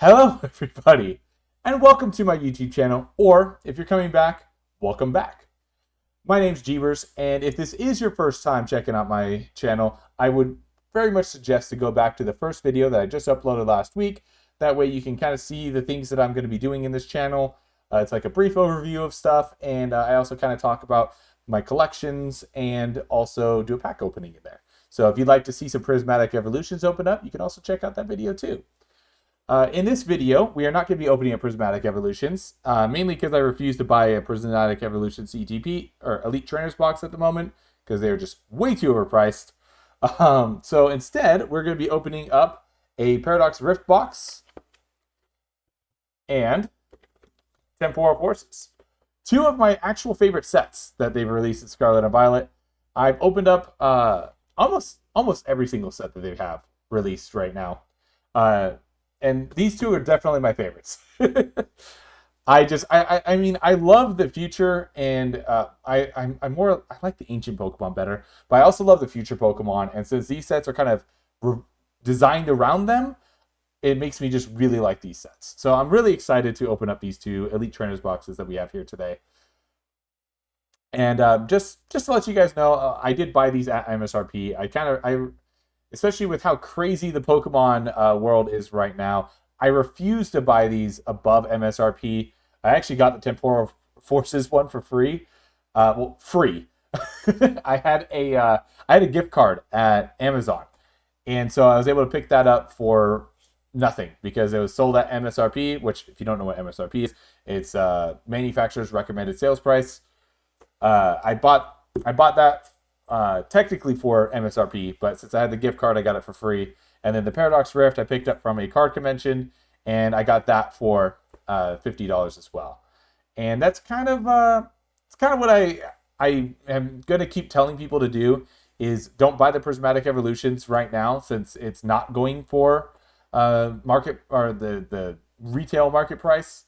Hello, everybody, and welcome to my YouTube channel, or if you're coming back, welcome back. My name's Jeebers, and if this is your first time checking out my channel, I would very much suggest to go back to the first video that I just uploaded last week. That way you can kind of see the things that I'm going to be doing in this channel. It's like a brief overview of stuff, and I also kind of talk about my collections and also do a pack opening in there. So if you'd like to see some Prismatic Evolutions open up, you can also check out that video too. In this video, we are not going to be opening up Prismatic Evolutions, mainly because I refuse to buy a Prismatic Evolution CTP or Elite Trainers box at the moment, because they are just way too overpriced. So instead, we're going to be opening up a Paradox Rift box and Temporal Forces. Two of my actual favorite sets that they've released in Scarlet and Violet. I've opened up almost every single set that they have released right now. And these two are definitely my favorites. I mean, I love the future, and I like the ancient Pokemon better, but I also love the future Pokemon. And since these sets are kind of designed around them, it makes me just really like these sets. So I'm really excited to open up these two Elite Trainers boxes that we have here today. And just to let you guys know, I did buy these at MSRP. Especially with how crazy the Pokemon world is right now, I refuse to buy these above MSRP. I actually got the Temporal Forces one for free. Well, free. I had a gift card at Amazon, and so I was able to pick that up for nothing because it was sold at MSRP. Which, if you don't know what MSRP is, it's manufacturer's recommended sales price. I bought that technically for MSRP, but since I had the gift card, I got it for free. And then the Paradox Rift I picked up from a card convention, and I got that for $50 as well. And that's kind of what I am gonna keep telling people to do is don't buy the Prismatic Evolutions right now, since it's not going for market or the retail market price.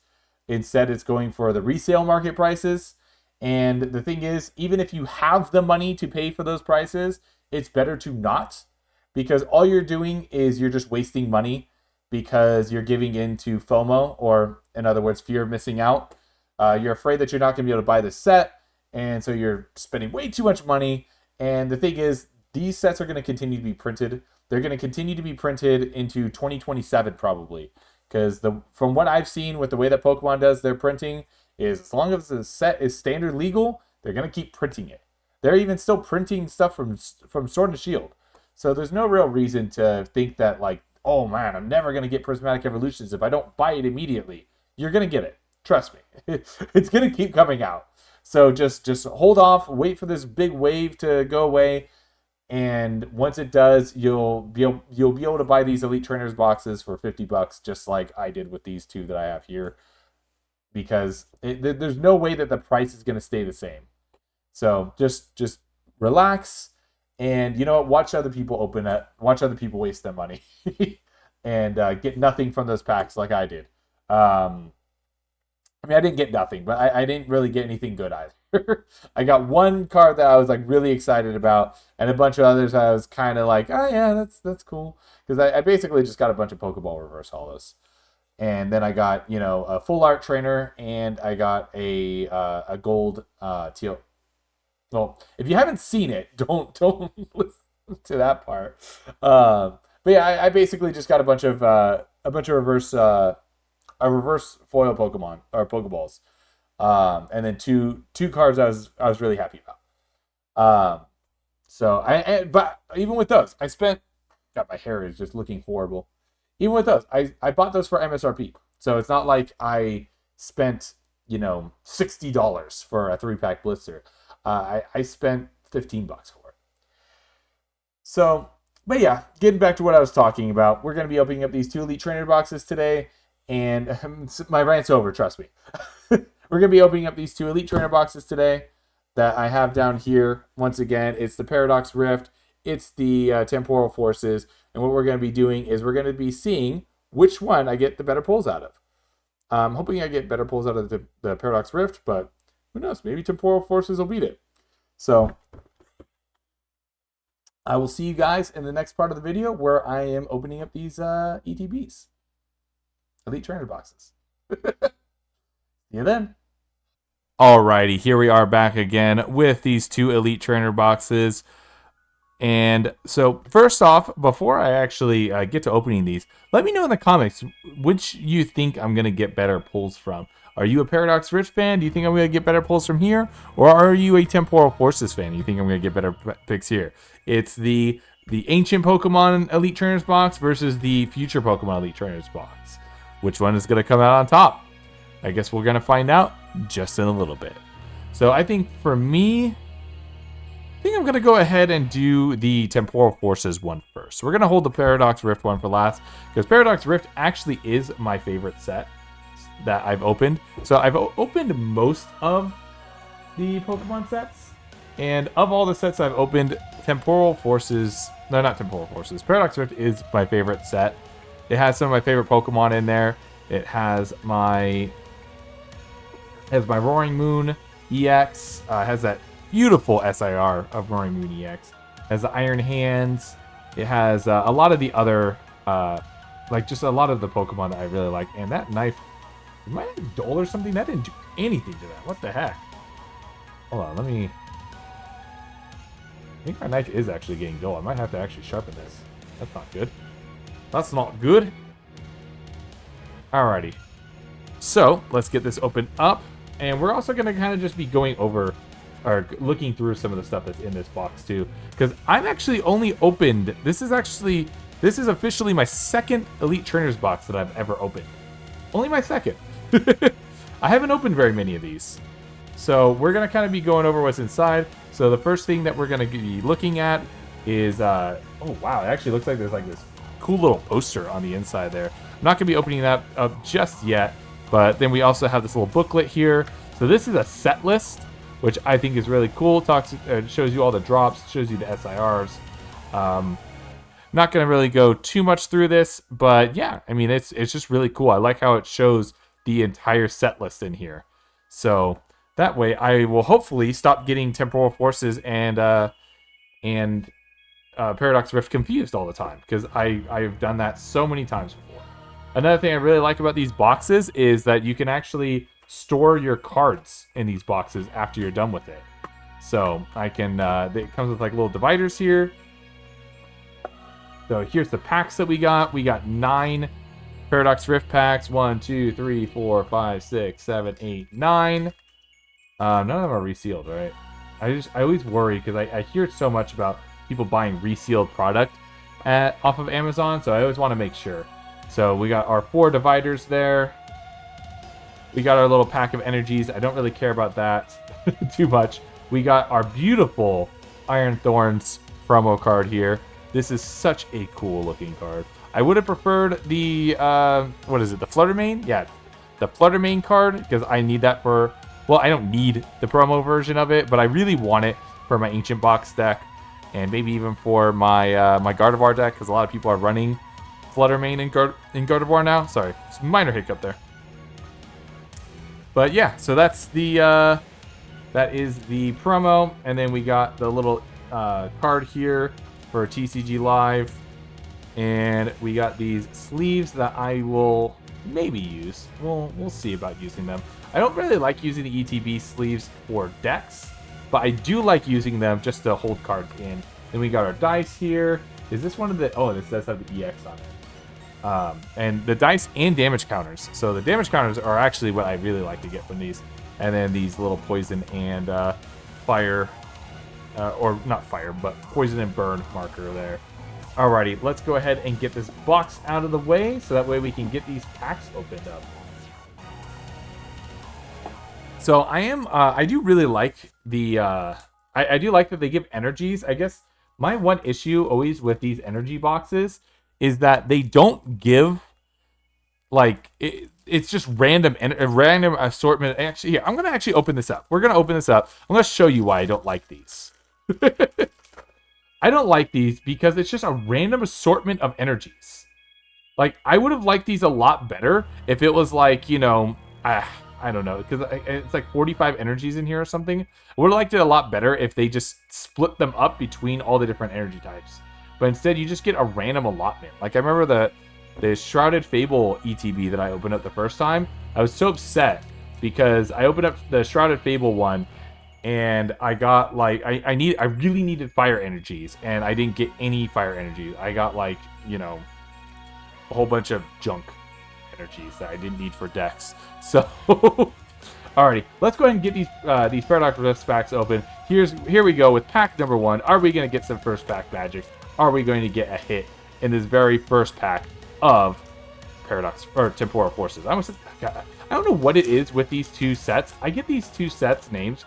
Instead, it's going for the resale market prices. And the thing is, even if you have the money to pay for those prices, it's better to not, because all you're doing is you're just wasting money because you're giving in to FOMO, or in other words, fear of missing out. You're afraid that you're not going to be able to buy this set, and so you're spending way too much money. And the thing is, these sets are going to continue to be printed. They're going to continue to be printed into 2027 probably, because from what I've seen with the way that Pokemon does their printing, is as long as the set is standard legal, they're going to keep printing it. They're even still printing stuff from Sword and Shield. So there's no real reason to think that, like, oh man, I'm never going to get Prismatic Evolutions if I don't buy it immediately. You're going to get it. Trust me. It's going to keep coming out. So just hold off, wait for this big wave to go away, and once it does, you'll be able to buy these Elite Trainers boxes for $50, just like I did with these two that I have here, because there's no way that the price is going to stay the same. So just relax, and you know what? Watch other people open it. Watch other people waste their money, and get nothing from those packs like I did. I mean, I didn't get nothing, but I didn't really get anything good either. I got one card that I was like really excited about, and a bunch of others I was kind of like, oh yeah, that's cool, because I basically just got a bunch of Pokeball reverse holos. And then I got, a full art trainer, and I got a gold teal. Well, if you haven't seen it, don't listen to that part. But yeah, I basically just got a bunch of reverse a reverse foil Pokemon or Pokeballs, and then two cards I was really happy about. But even with those, I spent. God, my hair is just looking horrible. Even with those, I bought those for MSRP. So it's not like I spent, $60 for a 3-pack blister. I spent $15 for it. So, but yeah, getting back to what I was talking about, we're going to be opening up these two Elite Trainer boxes today. And my rant's over, trust me. We're going to be opening up these two Elite Trainer boxes today that I have down here. Once again, it's the Paradox Rift. It's the Temporal Forces. And what we're going to be doing is we're going to be seeing which one I get the better pulls out of. I'm hoping I get better pulls out of the Paradox Rift, but who knows? Maybe Temporal Forces will beat it. So I will see you guys in the next part of the video where I am opening up these ETBs. Elite Trainer boxes. See you then. Alrighty, here we are back again with these 2 Elite Trainer boxes. And so, first off, before I actually get to opening these, let me know in the comments which you think I'm going to get better pulls from. Are you a Paradox Rift fan? Do you think I'm going to get better pulls from here? Or are you a Temporal Forces fan? Do you think I'm going to get better picks here? It's the Ancient Pokemon Elite Trainers box versus the Future Pokemon Elite Trainers box. Which one is going to come out on top? I guess we're going to find out just in a little bit. So I think for me, I think I'm going to go ahead and do the Temporal Forces one first. We're going to hold the Paradox Rift one for last, because Paradox Rift actually is my favorite set that I've opened. So I've opened most of the Pokemon sets, and of all the sets I've opened, Temporal Forces, no, not Temporal Forces, Paradox Rift is my favorite set. It has some of my favorite Pokemon in there. It has my Roaring Moon EX, has that beautiful SIR of Roaring Moon EX. It has the Iron Hands. It has a lot of the other, just a lot of the Pokemon that I really like. And that knife, it might have dull or something. That didn't do anything to that. What the heck? Hold on, let me... I think my knife is actually getting dull. I might have to actually sharpen this. That's not good. That's not good. Alrighty. So, let's get this opened up. And we're also going to kind of just be going over, or looking through some of the stuff that's in this box too. Because I've actually only opened, this is officially my second Elite Trainers box that I've ever opened. Only my second. I haven't opened very many of these. So we're going to kind of be going over what's inside. So the first thing that we're going to be looking at is, oh wow, it actually looks like there's like this cool little poster on the inside there. I'm not going to be opening that up just yet. But then we also have this little booklet here. So this is a set list, which I think is really cool. Shows you all the drops, shows you the SIRs. Not going to really go too much through this, but yeah, I mean, it's just really cool. I like how it shows the entire set list in here. So that way I will hopefully stop getting Temporal Forces and Paradox Rift confused all the time, because I've done that so many times before. Another thing I really like about these boxes is that you can actually store your cards in these boxes after you're done with it. So I can, it comes with like little dividers here. So here's the packs that we got. We got 9 Paradox Rift packs. 1, 2, 3, 4, 5, 6, 7, 8, 9. None of them are resealed, right? I always worry because I hear so much about people buying resealed product off of Amazon. So I always want to make sure. So we got our 4 dividers there. We got our little pack of energies. I don't really care about that too much. We got our beautiful Iron Thorns promo card here. This is such a cool looking card. I would have preferred the, what is it, the Fluttermane? Yeah, the Fluttermane card, because I need that for, well, I don't need the promo version of it, but I really want it for my Ancient Box deck, and maybe even for my my Gardevoir deck, because a lot of people are running Fluttermane in Gardevoir now. Sorry, it's a minor hiccup there. But yeah, so that's the that is the promo, and then we got the little card here for TCG Live, and we got these sleeves that I will maybe use. We'll see about using them. I don't really like using the ETB sleeves for decks, but I do like using them just to hold cards in. Then we got our dice here. Is this one of the? Oh, this does have the EX on it. And the dice and damage counters. So the damage counters are actually what I really like to get from these. And then these little poison and fire, or not fire, but poison and burn marker there. Alrighty, let's go ahead and get this box out of the way, so that way we can get these packs opened up. So I do really like the, I do like that they give energies. I guess my one issue always with these energy boxes is that they don't give, like, it's just random assortment. Actually, here, I'm going to actually open this up. We're going to open this up. I'm going to show you why I don't like these. I don't like these because it's just a random assortment of energies. Like, I would have liked these a lot better if it was like, you know, I don't know, because it's like 45 energies in here or something. I would have liked it a lot better if they just split them up between all the different energy types. But instead, you just get a random allotment. Like, I remember the Shrouded Fable ETB that I opened up the first time, I was so upset because I opened up the Shrouded Fable one and I got like I really needed fire energies and I didn't get any fire energies. I got like, you know, a whole bunch of junk energies that I didn't need for decks. So alrighty, let's go ahead and get these Paradox Rift packs open. Here we go with pack number 1. Are we going to get some first pack magic? Are we going to get a hit in this very first pack of Paradox or Temporal Forces? I don't know what it is with these two sets. I get these two sets names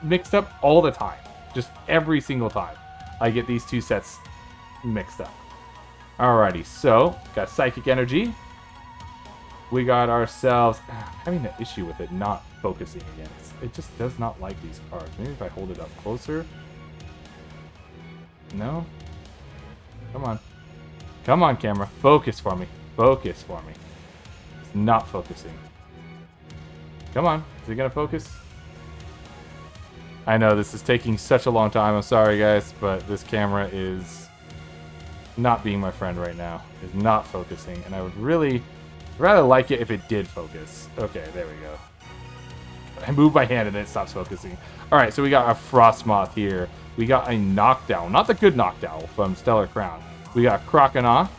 mixed up all the time. Just every single time I get these two sets mixed up. Alrighty, so got Psychic Energy. We got ourselves having an issue with it not focusing again. It just does not like these cards. Maybe if I hold it up closer. No? Come on. Come on, camera. Focus for me. Focus for me. It's not focusing. Come on. Is it going to focus? I know this is taking such a long time. I'm sorry, guys, but this camera is not being my friend right now. It's not focusing, and I would really rather like it if it did focus. Okay, there we go. I moved my hand and it stops focusing. Alright, so we got a Frostmoth here. We got a Knockdown. Not the good Knockdown from Stellar Crown. We got Croconaw.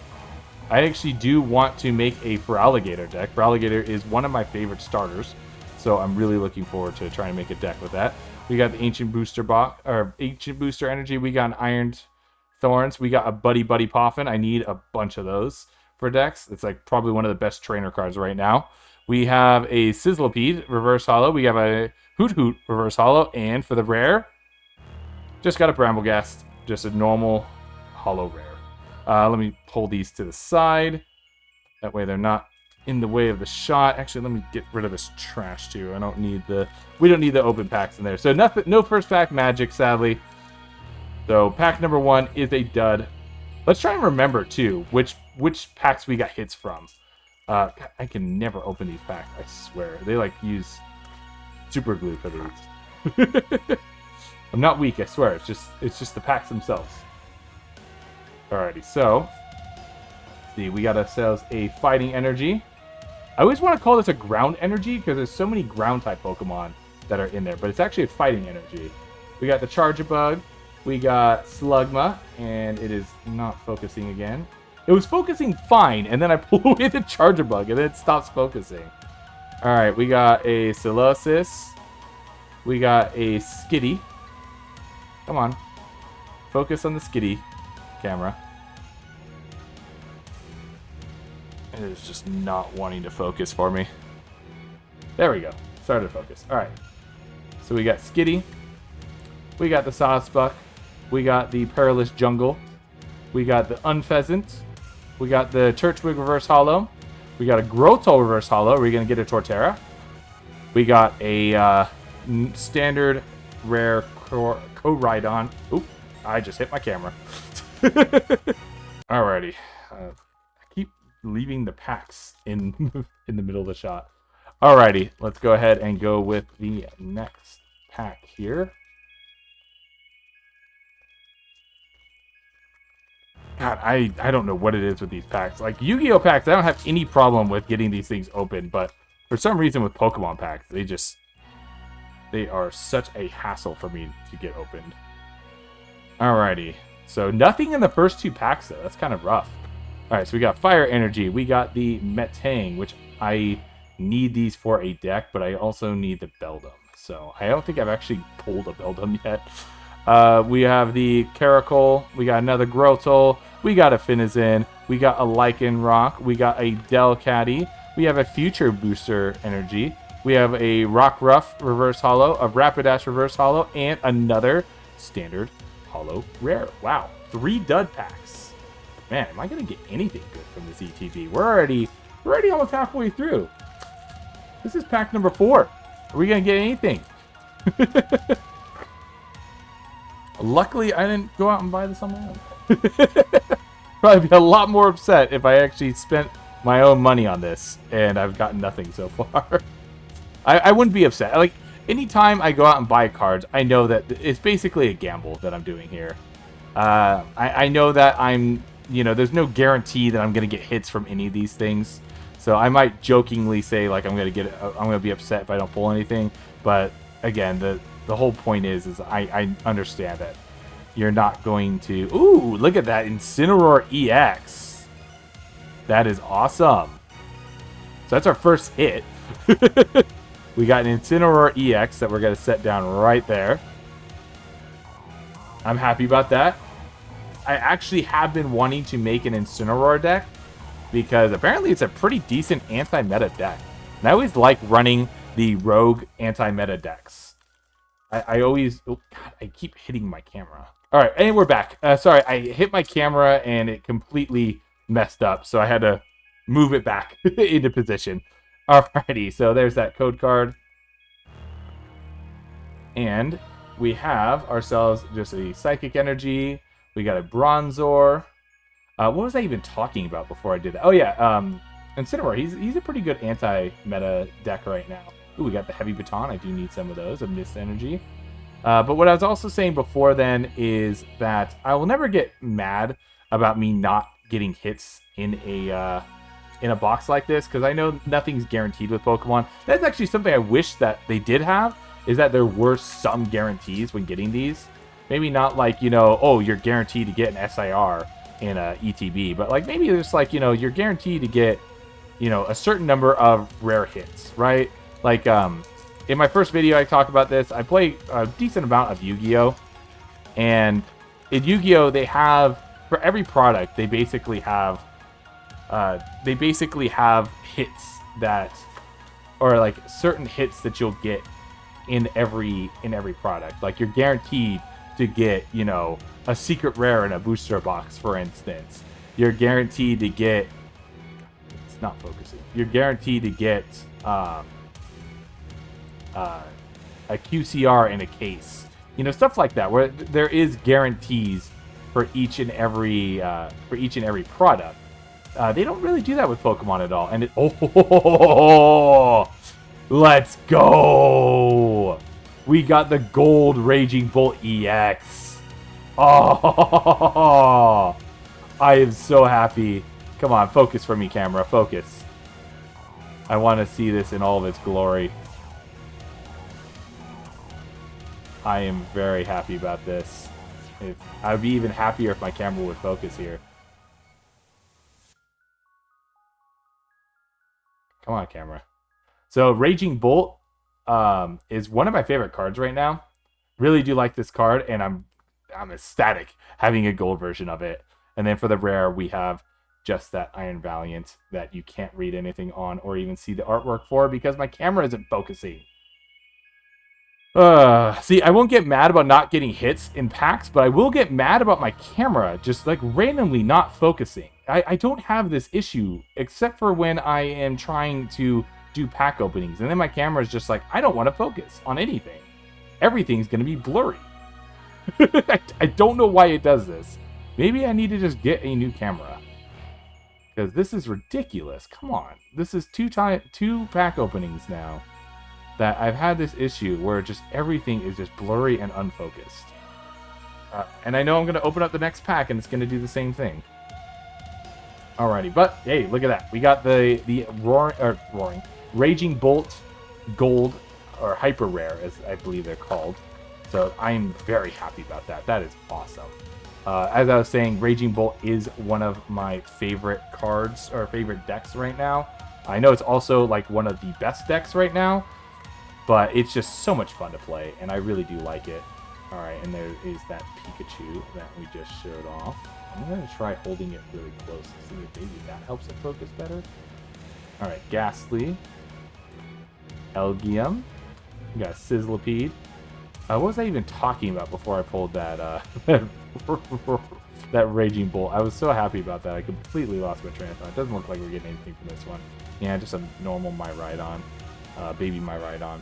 I actually do want to make a Feraligatr deck. Feraligatr is one of my favorite starters. So I'm really looking forward to trying to make a deck with that. We got the Ancient Booster Ancient Booster Energy. We got an Ironed Thorns. We got a Buddy Poffin. I need a bunch of those for decks. It's like probably one of the best trainer cards right now. We have a Sizzlipede Reverse Hollow. We have a Hoot Reverse Hollow. And for the rare, just got a Brambleghast. Just a normal Hollow rare. Let me pull these to the side. That way they're not in the way of the shot. Actually, let me get rid of this trash too. We don't need the open packs in there. So no first pack magic, sadly. So pack number 1 is a dud. Let's try and remember too which packs we got hits from. I can never open these packs. I swear they like use super glue for these. I'm not weak. I swear. It's just the packs themselves. Alrighty, so see, we got ourselves a Fighting Energy. I always want to call this a Ground Energy because there's so many ground type Pokemon that are in there, but it's actually a Fighting Energy. We got the Charjabug. We got Slugma, and it is not focusing again. It was focusing fine, and then I pull away the Charjabug, and then it stops focusing. Alright, we got a Solosis. We got a Skitty. Come on. Focus on the Skitty camera. It is just not wanting to focus for me. There we go. Started to focus. Alright. So we got Skitty. We got the Sawsbuck. We got the Perilous Jungle. We got the Unpheasant. We got the Turtwig Reverse Hollow. We got a Grotol Reverse Hollow. Are we going to get a Torterra? We got a standard rare Koraidon. Oop, I just hit my camera. Alrighty. I keep leaving the packs in the middle of the shot. Alrighty, let's go ahead and go with the next pack here. God, I don't know what it is with these packs. Like, Yu-Gi-Oh! Packs, I don't have any problem with getting these things open, but for some reason with Pokemon packs, they are such a hassle for me to get opened. Alrighty. So, nothing in the first two packs, though. That's kind of rough. Alright, so we got Fire Energy. We got the Metang, which I need these for a deck, but I also need the Beldum. So, I don't think I've actually pulled a Beldum yet. We have the Caracal. We got another Grotol. We got a Finizen. We got a Lycanroc. We got a Delcatty. We have a Future Booster Energy. We have a Rockruff Reverse Hollow, a Rapidash Reverse Hollow, and another Standard Hollow Rare. Wow, 3 dud packs. Man, am I going to get anything good from this ETB? We're already almost halfway through. This is pack number 4. Are we going to get anything? Luckily, I didn't go out and buy this on my own. Probably be a lot more upset if I actually spent my own money on this, and I've gotten nothing so far. I wouldn't be upset. Like, anytime I go out and buy cards, I know that it's basically a gamble that I'm doing here. I know that I'm you know, there's no guarantee that I'm gonna get hits from any of these things. So I might jokingly say like I'm gonna be upset if I don't pull anything. But again, the whole point is I understand that you're not going to. Ooh, look at that Incineroar EX. That is awesome. So that's our first hit. We got an Incineroar EX that we're gonna set down right there. I'm happy about that. I actually have been wanting to make an Incineroar deck because apparently it's a pretty decent anti-meta deck. And I always like running the rogue anti-meta decks. I always... Oh, God, I keep hitting my camera. All right, and we're back. Sorry, I hit my camera and it completely messed up, so I had to move it back into position. Alrighty, so there's that code card. And we have ourselves just a Psychic Energy. We got a Bronzor. What was I even talking about before I did that? Oh, yeah. Incineroar, he's a pretty good anti-meta deck right now. Ooh, we got the Heavy Baton. I do need some of those, a Mist Energy. But what I was also saying before then is that I will never get mad about me not getting hits in a box like this, because I know nothing's guaranteed with Pokemon. That's actually something I wish that they did have, is that there were some guarantees when getting these. Maybe not like, you know, oh, you're guaranteed to get an SIR in a ETB, but like maybe there's like, you know, you're guaranteed to get, you know, a certain number of rare hits, right? Like, in my first video I talked about this. I play a decent amount of Yu-Gi-Oh! And in Yu-Gi-Oh! They have, for every product, they basically have hits that, or like certain hits that you'll get in every product. Like you're guaranteed to get, you know, a secret rare in a booster box, for instance. You're guaranteed to get, it's not focusing. You're guaranteed to get a QCR in a case. You know, stuff like that, where there is guarantees for each and every product. They don't really do that with Pokemon at all. And it, oh, let's go! We got the Gold Raging Bolt EX. Oh, I am so happy. Come on, focus for me, camera. Focus. I want to see this in all of its glory. I am very happy about this. I'd be even happier if my camera would focus here. Come on, camera. So, Raging Bolt is one of my favorite cards right now. Really do like this card, and I'm ecstatic having a gold version of it. And then for the rare, we have just that Iron Valiant that you can't read anything on or even see the artwork for because my camera isn't focusing. See, I won't get mad about not getting hits in packs, but I will get mad about my camera just like randomly not focusing. I don't have this issue except for when I am trying to do pack openings, and then my camera is just like, I don't want to focus on anything. Everything's going to be blurry. I don't know why it does this. Maybe I need to just get a new camera, because this is ridiculous. Come on. This is two pack openings now that I've had this issue where just everything is just blurry and unfocused. And I know I'm going to open up the next pack and it's going to do the same thing. Alrighty, but hey, look at that. We got the roaring Raging Bolt Gold, or Hyper Rare, as I believe they're called. So I'm very happy about that. That is awesome. As I was saying, Raging Bolt is one of my favorite cards, or favorite decks right now. I know it's also like one of the best decks right now, but it's just so much fun to play, and I really do like it. Alright, and there is that Pikachu that we just showed off. I'm going to try holding it really close to see if maybe that helps it focus better. Alright, Ghastly. Elgium. We got Sizzlipede. What was I even talking about before I pulled that that Raging Bolt? I was so happy about that. I completely lost my train of thought. It doesn't look like we're getting anything from this one. Yeah, just a normal Miraidon. Baby Miraidon.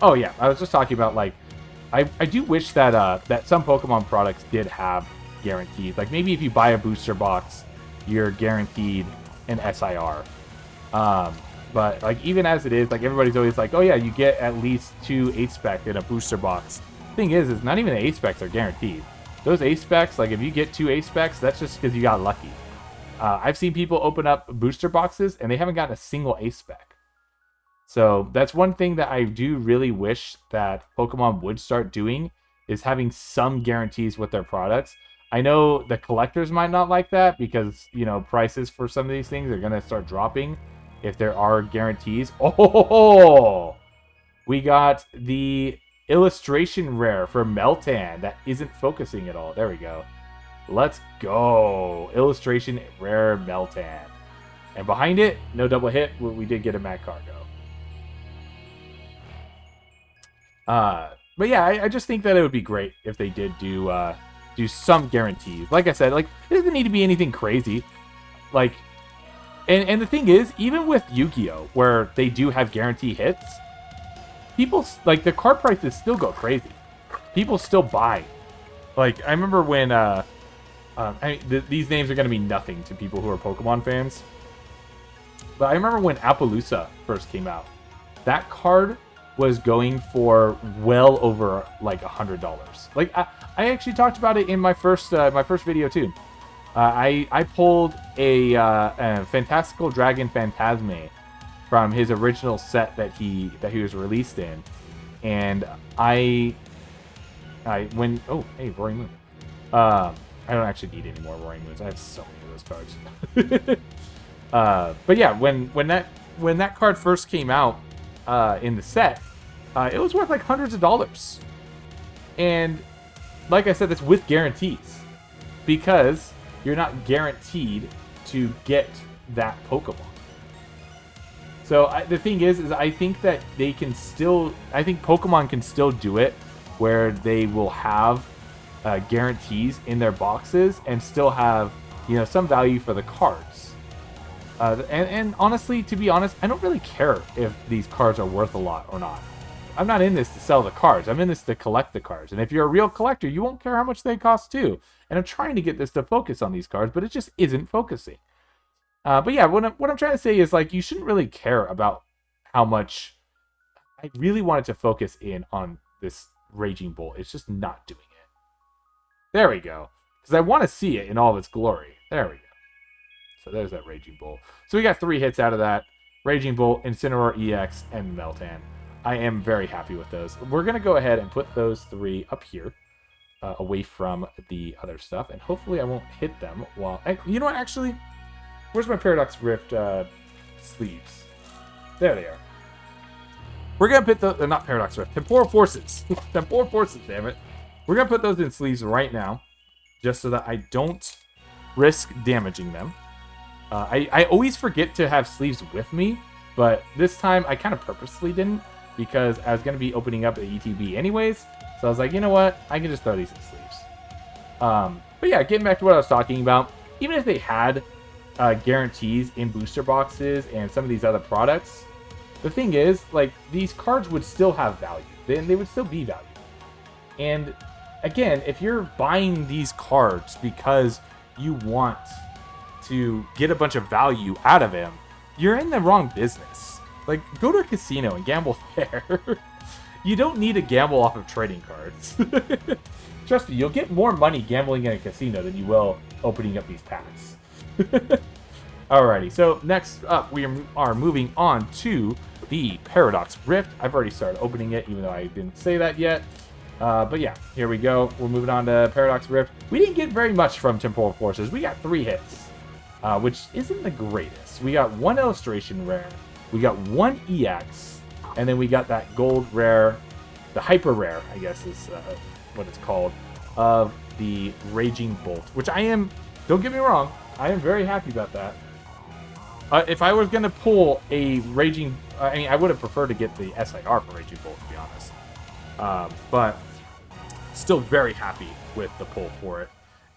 Oh yeah, I was just talking about, like, I do wish that that some Pokemon products did have guarantees. Like maybe if you buy a booster box, you're guaranteed an SIR. But like even as it is, like everybody's always like, oh yeah, you get at least 2 8-spec in a booster box. Thing is not even the 8-specs are guaranteed. those A specs, like if you get 2 A specs, that's just because you got lucky. I've seen people open up booster boxes and they haven't gotten a single A spec. So that's one thing that I do really wish that Pokemon would start doing, is having some guarantees with their products. I know the collectors might not like that because, you know, prices for some of these things are going to start dropping if there are guarantees. Oh, we got the illustration rare for Meltan that isn't focusing at all. There we go. Let's go. Illustration rare Meltan. And behind it, no double hit. We did get a Magcargo. But yeah, I just think that it would be great if they did do some guarantees. Like I said, like it doesn't need to be anything crazy. Like, and the thing is, even with Yu-Gi-Oh, where they do have guarantee hits, people like the card prices still go crazy. People still buy. Like I remember when these names are going to mean nothing to people who are Pokemon fans, but I remember when Appaloosa first came out, that card was going for well over like $100. Like I actually talked about it in my first video too. I pulled a Fantastical Dragon Phantasme from his original set that he was released in, and I when oh hey Roaring Moon, I don't actually need any more Roaring Moons. I have so many of those cards. But yeah, when that card first came out in the set, it was worth like hundreds of dollars. And like I said, that's with guarantees, because you're not guaranteed to get that Pokemon. So the thing is I think that they can still, I think Pokemon can still do it where they will have guarantees in their boxes and still have, you know, some value for the cards. And honestly, to be honest, I don't really care if these cards are worth a lot or not. I'm not in this to sell the cards. I'm in this to collect the cards. And if you're a real collector, you won't care how much they cost too. And I'm trying to get this to focus on these cards, but it just isn't focusing. But yeah, what I'm trying to say is, like, you shouldn't really care about how much. I really wanted to focus in on this Raging Bolt. It's just not doing it. There we go. Because I want to see it in all of its glory. There we go. So there's that Raging Bolt. So we got 3 hits out of that. Raging Bolt, Incineroar EX, and Meltan. I am very happy with those. We're going to go ahead and put those 3 up here, away from the other stuff. And hopefully I won't hit them while... You know what, actually? Where's my Paradox Rift sleeves? There they are. We're going to put the... not Paradox Rift. Temporal Forces. Temporal Forces, damn it. We're going to put those in sleeves right now, just so that I don't risk damaging them. I always forget to have sleeves with me, but this time I kind of purposely didn't, because I was going to be opening up the ETB anyways. So I was like, you know what? I can just throw these in sleeves. But yeah, getting back to what I was talking about, even if they had guarantees in booster boxes and some of these other products, the thing is, like, these cards would still have value. They would still be valuable. And again, if you're buying these cards because you want to get a bunch of value out of them, you're in the wrong business. Like, go to a casino and gamble there. You don't need to gamble off of trading cards. Trust me, you'll get more money gambling in a casino than you will opening up these packs. Alrighty, so next up we are moving on to the Paradox Rift. I've already started opening it, even though I didn't say that yet. But yeah, here we go. We're moving on to Paradox Rift. We didn't get very much from Temporal Forces. We got 3 hits, which isn't the greatest. We got 1 illustration rare, we got 1 EX, and then we got that gold rare, the hyper rare, I guess is what it's called, of the Raging Bolt, which I am, don't get me wrong, I am very happy about that. If I was going to pull a Raging, I mean, I would have preferred to get the SIR for Raging Bolt, to be honest. But still very happy with the pull for it.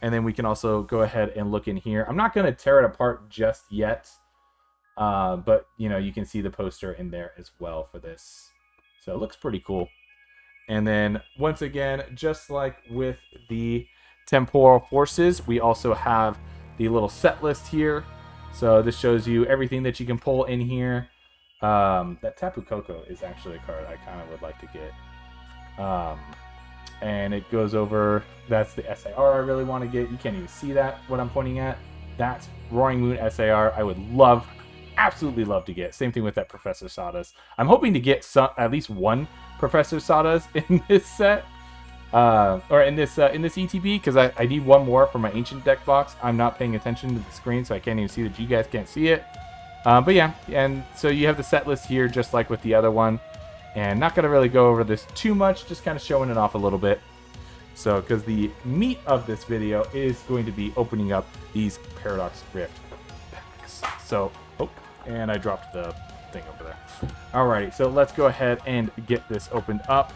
And then we can also go ahead and look in here. I'm not going to tear it apart just yet. But, you know, you can see the poster in there as well for this. So it looks pretty cool. And then, once again, just like with the Temporal Forces, we also have the little set list here. So this shows you everything that you can pull in here. That Tapu Koko is actually a card I kind of would like to get. And it goes over, that's the SAR I really want to get. You can't even see that, what I'm pointing at. That's Roaring Moon SAR. I would love, absolutely love to get. Same thing with that Professor Sawdust. I'm hoping to get at least one Professor Sawdust in this set. Or in this ETB, because I need one more for my Ancient deck box. I'm not paying attention to the screen, so I can't even see that you guys can't see it. But yeah, and so you have the set list here, just like with the other one. And not going to really go over this too much, just kind of showing it off a little bit. So, because the meat of this video is going to be opening up these Paradox Rift packs. So, oh, and I dropped the thing over there. Alrighty, so let's go ahead and get this opened up.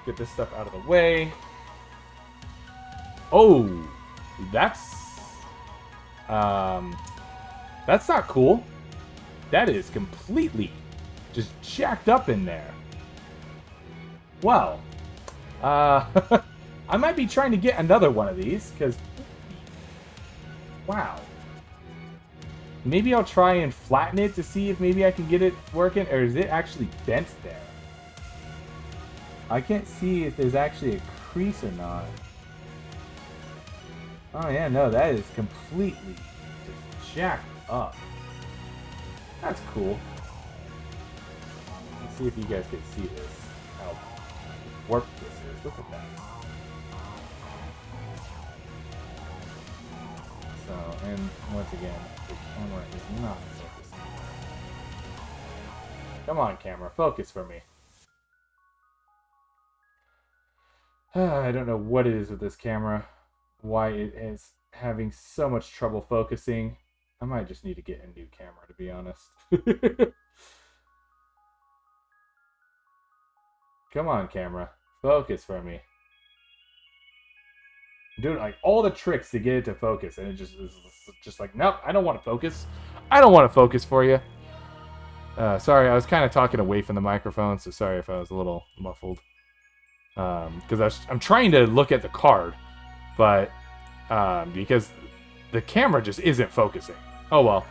Get this stuff out of the way. Oh, that's not cool. That is completely just jacked up in there. Well, I might be trying to get another one of these, because, wow. Maybe I'll try and flatten it to see if maybe I can get it working, or is it actually bent there? I can't see if there's actually a crease or not. Oh yeah, no, that is completely just jacked up. That's cool. Let's see if you guys can see this. How warped this is. Look at that. So, and once again, the camera is not focusing. Come on, camera, focus for me. I don't know what it is with this camera. Why it is having so much trouble focusing. I might just need to get a new camera, to be honest. Come on, camera. Focus for me. I'm doing like all the tricks to get it to focus, and it just is just like, nope, I don't want to focus. I don't want to focus for you. Sorry, I was kind of talking away from the microphone, so sorry if I was a little muffled. Because I'm trying to look at the card, but because the camera just isn't focusing. Oh well.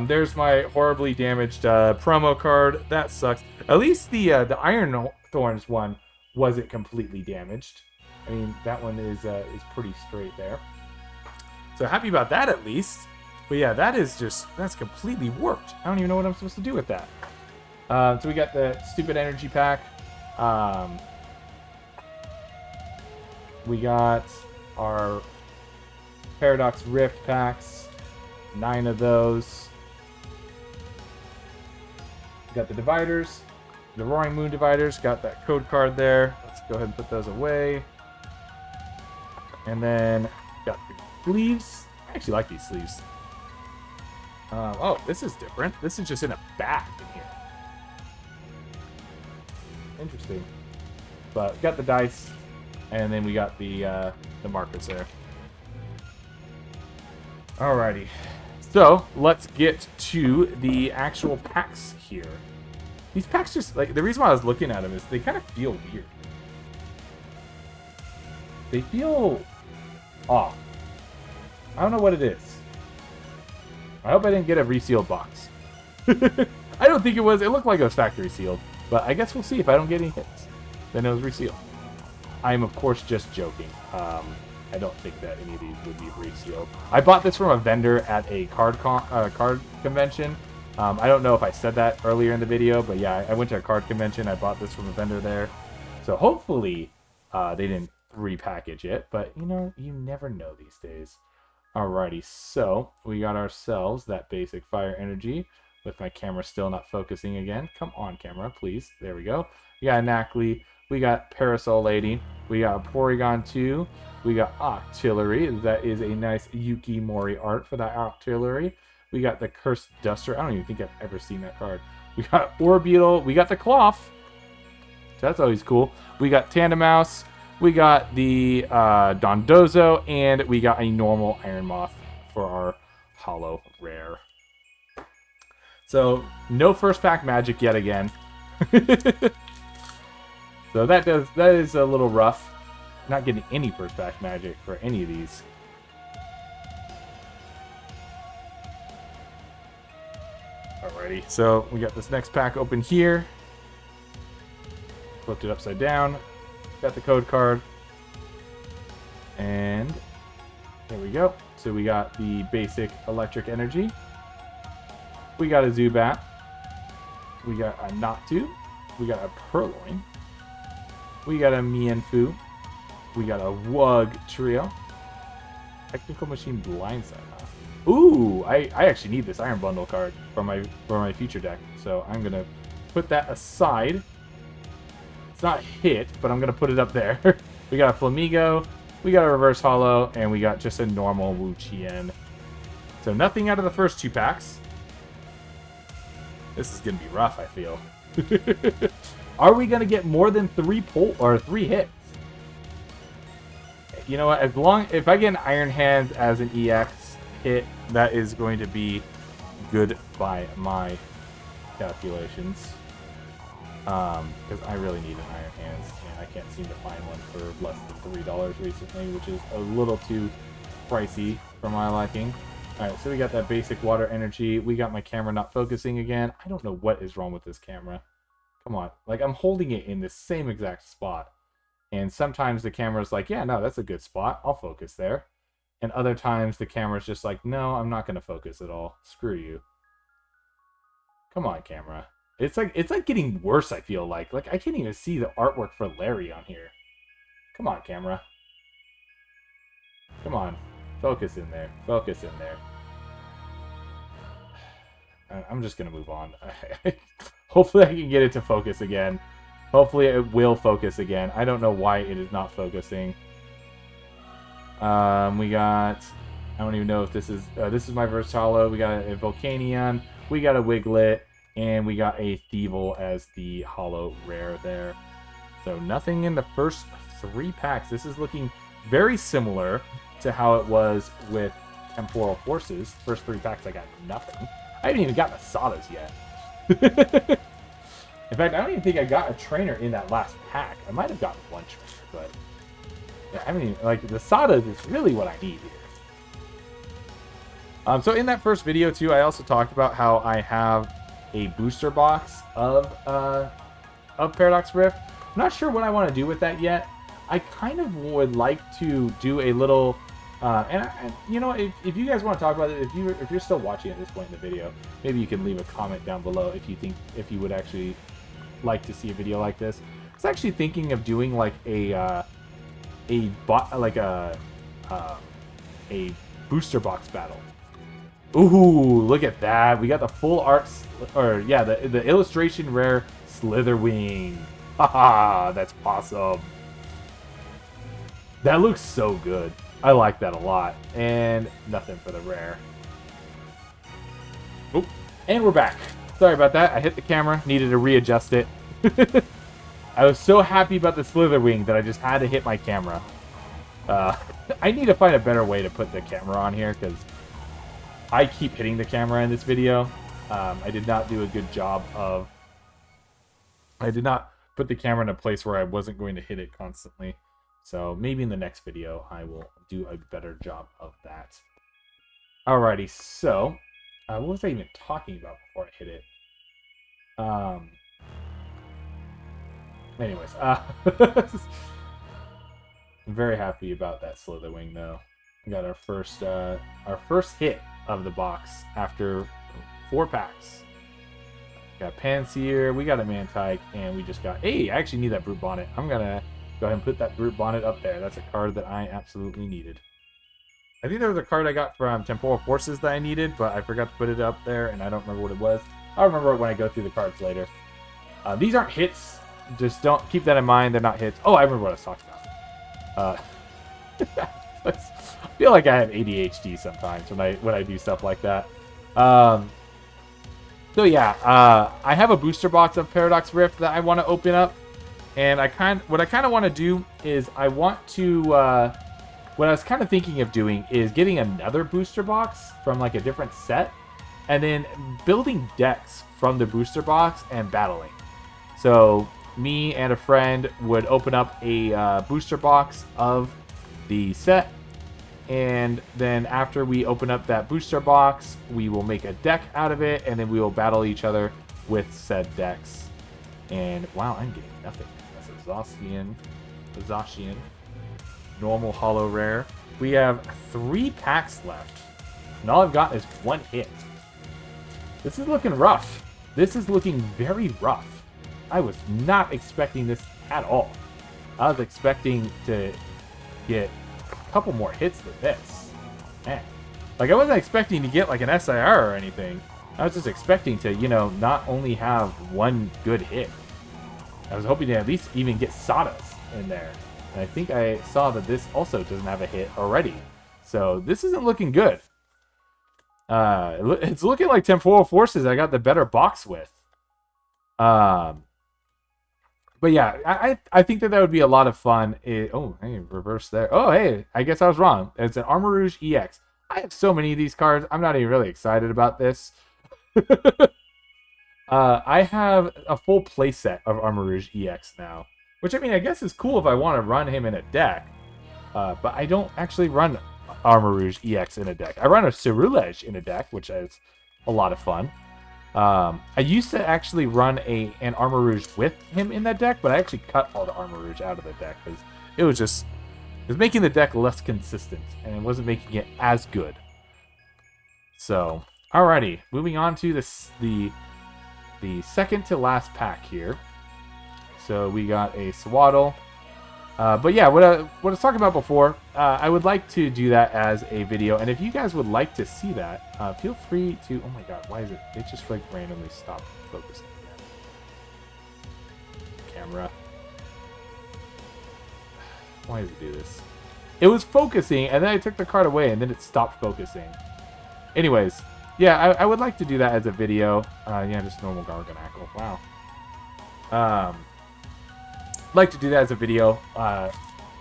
There's my horribly damaged promo card. That sucks. At least the Iron Thorns one wasn't completely damaged. I mean, that one is pretty straight there. So happy about that at least. But yeah, that's completely warped. I don't even know what I'm supposed to do with that. So we got the stupid energy pack. We got our Paradox Rift packs. 9 of those. We got the dividers. The Roaring Moon dividers. Got that code card there. Let's go ahead and put those away. And then got the sleeves. I actually like these sleeves. Oh, this is different. This is just in a bag in here. Interesting. But got the dice. And then we got the markers there. Alrighty. So, let's get to the actual packs here. These packs just, like, the reason why I was looking at them is they kind of feel weird. They feel off. I don't know what it is. I hope I didn't get a resealed box. I don't think it was. It looked like it was factory sealed. But I guess we'll see if I don't get any hits. Then it was resealed. I am, of course, just joking. I don't think that any of these would be resealed. I bought this from a vendor at a card convention. I don't know if I said that earlier in the video, but yeah, I went to a card convention. I bought this from a vendor there. So hopefully they didn't repackage it, but you know, you never know these days. Alrighty, so we got ourselves that basic fire energy with my camera still not focusing again. Come on, camera, please. There we go. We got a Nacli. We got Parasol Lady. We got Porygon 2. We got Octillery. That is a nice Yuki Mori art for that Octillery. We got the Cursed Duster. I don't even think I've ever seen that card. We got Orbeetle. We got the Cloth. So that's always cool. We got Tandemouse. We got the Dondozo. And we got a normal Iron Moth for our Holo Rare. So, no first pack magic yet again. So that is a little rough. Not getting any first pack magic for any of these. Alrighty, so we got this next pack open here. Flipped it upside down. Got the code card. And there we go. So we got the basic electric energy. We got a Zubat. We got a Noctu. We got a Purloin. We got a Mienfoo. We got a Wug Trio. Technical Machine Blindside, huh? Ooh, I actually need this Iron Bundle card for my future deck. So I'm gonna put that aside. It's not hit, but I'm gonna put it up there. We got a Flamigo, we got a Reverse Holo, and we got just a normal Wu Chien. So nothing out of the first 2 packs. This is gonna be rough, I feel. Are we gonna get more than 3 hits? You know what? If I get an Iron Hand as an EX hit, that is going to be good by my calculations. Because I really need an Iron Hands, and I can't seem to find one for less than $3 recently, which is a little too pricey for my liking. Alright, so we got that basic water energy. We got my camera not focusing again. I don't know what is wrong with this camera. Come on. Like, I'm holding it in the same exact spot. And sometimes the camera's like, yeah, no, that's a good spot. I'll focus there. And other times the camera's just like, no, I'm not going to focus at all. Screw you. Come on, camera. It's like getting worse, I feel like. Like, I can't even see the artwork for Larry on here. Come on, camera. Come on. Focus in there. Focus in there. I'm just going to move on. Hopefully I can get it to focus again. Hopefully it will focus again. I don't know why it is not focusing. We got... I don't even know if this is my Versalo. We got a Volcanion. We got a Wiglet. And we got a Thievul as the holo rare there. So nothing in the first 3 packs. This is looking very similar to how it was with Temporal Forces. First 3 packs I got nothing. I haven't even gotten a Sadas yet. In fact, I don't even think I got a trainer in that last pack. I might have gotten 1 trainer, but yeah, I mean, like, the Sadas is really what I need here. So in that first video too, I also talked about how I have a booster box of Paradox Rift. I'm not sure what I want to do with that yet. I kind of would like to do a little, and you know, if you guys want to talk about it, if you're still watching at this point in the video, maybe you can leave a comment down below if you would actually like to see a video like this. I was actually thinking of doing like a booster box battle. Ooh, look at that. We got the full art, or yeah, the illustration rare Slitherwing. Haha, that's awesome. That looks so good. I like that a lot. And nothing for the rare. Oop. And we're back. Sorry about that. I hit the camera. Needed to readjust it. I was so happy about the Slitherwing that I just had to hit my camera. I need to find a better way to put the camera on here, because I keep hitting the camera in this video. I did not do a good job of... I did not put the camera in a place where I wasn't going to hit it constantly. So maybe in the next video I will do a better job of that. Alrighty, so... what was I even talking about before I hit it? Anyways, I'm very happy about that Slitherwing, though. We got our first hit of the box after 4 packs. Got Panseer, we got a Mantike, and we just got... Hey, I actually need that Brute Bonnet. I'm gonna go ahead and put that Brute Bonnet up there. That's a card that I absolutely needed. I think there was a card I got from Temporal Forces that I needed, but I forgot to put it up there, and I don't remember what it was. I'll remember it when I go through the cards later. These aren't hits. Just don't keep that in mind. They're not hits. Oh, I remember what I was talking about. I feel like I have ADHD sometimes when I do stuff like that. So yeah, I have a booster box of Paradox Rift that I want to open up, and what I kind of want to do is I want to. What I was kind of thinking of doing is getting another booster box from like a different set, and then building decks from the booster box and battling. So me and a friend would open up a booster box of the set, and then after we open up that booster box, we will make a deck out of it, and then we will battle each other with said decks. And wow, I'm getting nothing. That's a Zacian. Zacian. Normal holo rare. We have 3 packs left. And all I've got is 1 hit. This is looking rough. This is looking very rough. I was not expecting this at all. I was expecting to get a couple more hits than this. Man. Like, I wasn't expecting to get, like, an SIR or anything. I was just expecting to, you know, not only have 1 good hit. I was hoping to at least even get Sawdust in there. And I think I saw that this also doesn't have a hit already. So this isn't looking good. It's looking like Temporal Forces I got the better box with. But yeah, I think that would be a lot of fun. Oh, hey, reverse there. Oh, hey, I guess I was wrong. It's an Armor Rouge EX. I have so many of these cards. I'm not even really excited about this. I have a full playset of Armor Rouge EX now. Which, I mean, I guess is cool if I want to run him in a deck. But I don't actually run Armor Rouge EX in a deck. I run a Cerulege in a deck, which is a lot of fun. I used to actually run an Armor Rouge with him in that deck, but I actually cut all the Armor Rouge out of the deck because it was making the deck less consistent, and it wasn't making it as good. So, alrighty, moving on to the second to last pack here. So we got a Swaddle. But yeah, what I was talking about before, I would like to do that as a video. And if you guys would like to see that, feel free to... Oh my god, why is it... It just like randomly stopped focusing again. Camera. Why does it do this? It was focusing, and then I took the card away, and then it stopped focusing. Anyways, yeah, I would like to do that as a video. Yeah, just normal Garganackle. Wow. Like to do that as a video.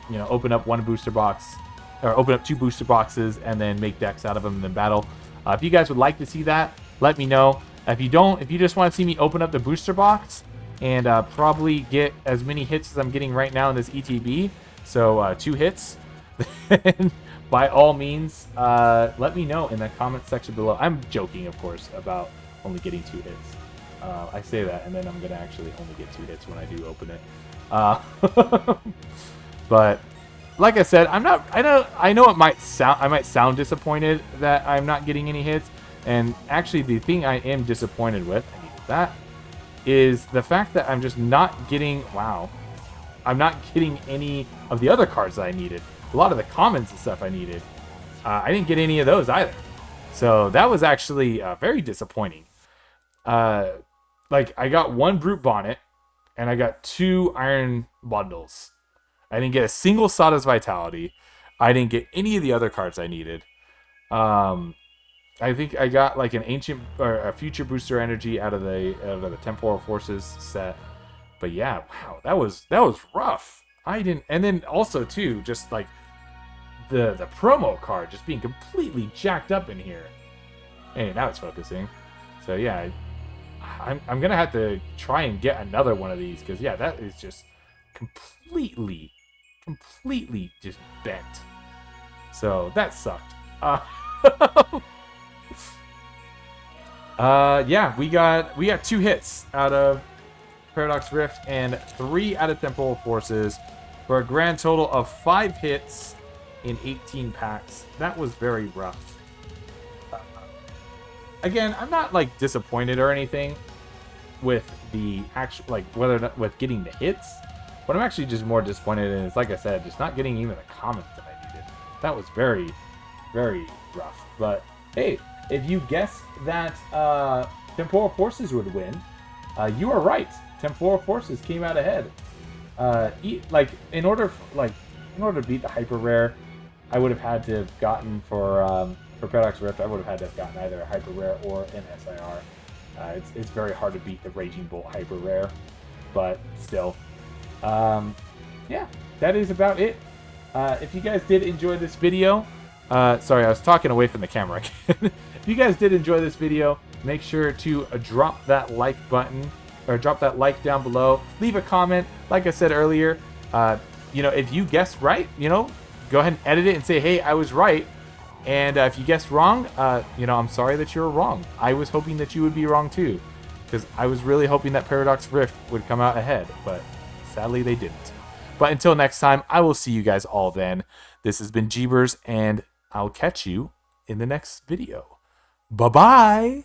You know, open up 1 booster box, or open up 2 booster boxes, and then make decks out of them and then battle. If you guys would like to see that, let me know. If you don't, if you just want to see me open up the booster box and probably get as many hits as I'm getting right now in this ETB, so 2 hits, then by all means, let me know in the comment section below. I'm joking, of course, about only getting 2 hits. I say that, and then I'm gonna actually only get 2 hits when I do open it. But like I said, I'm not. I know it might sound. I might sound disappointed that I'm not getting any hits. And actually, the thing I am disappointed with, I needed that, is the fact that I'm just not getting. Wow, I'm not getting any of the other cards that I needed. A lot of the commons and stuff I needed. I didn't get any of those either. So that was actually very disappointing. Like I got 1 Brute Bonnet. And I got 2 Iron Bundles. I didn't get a single Sawdust Vitality. I didn't get any of the other cards I needed. I think I got like an Ancient or a Future Booster Energy out of the Temporal Forces set. But yeah, wow, that was rough. I didn't, and then also too, just like the promo card just being completely jacked up in here. Hey, now it's focusing. So yeah. I'm gonna have to try and get another one of these because yeah, that is just completely just bent. So that sucked. Yeah, we got 2 hits out of Paradox Rift and 3 out of Temporal Forces for a grand total of 5 hits in 18 packs. That was very rough. Again, I'm not like disappointed or anything with the actual, like whether or not with getting the hits, but I'm actually just more disappointed in it's like I said, just not getting even the comments that I needed. That was very, very rough. But hey, if you guessed that Temporal Forces would win, you are right. Temporal Forces came out ahead. In order to beat the hyper rare, I would have had to have gotten for Paradox Rift, I would have had to have gotten either a hyper rare or an SIR. It's very hard to beat the Raging Bolt hyper rare, but still, yeah, that is about it. If you guys did enjoy this video, sorry, I was talking away from the camera again. If you guys did enjoy this video, make sure to drop that like button, or drop that like down below. Leave a comment. Like I said earlier, you know, if you guessed right, you know, go ahead and edit it and say, hey, I was right. And if you guessed wrong, you know, I'm sorry that you were wrong. I was hoping that you would be wrong too, because I was really hoping that Paradox Rift would come out ahead, but sadly they didn't. But until next time, I will see you guys all then. This has been Jeebers, and I'll catch you in the next video. Bye-bye.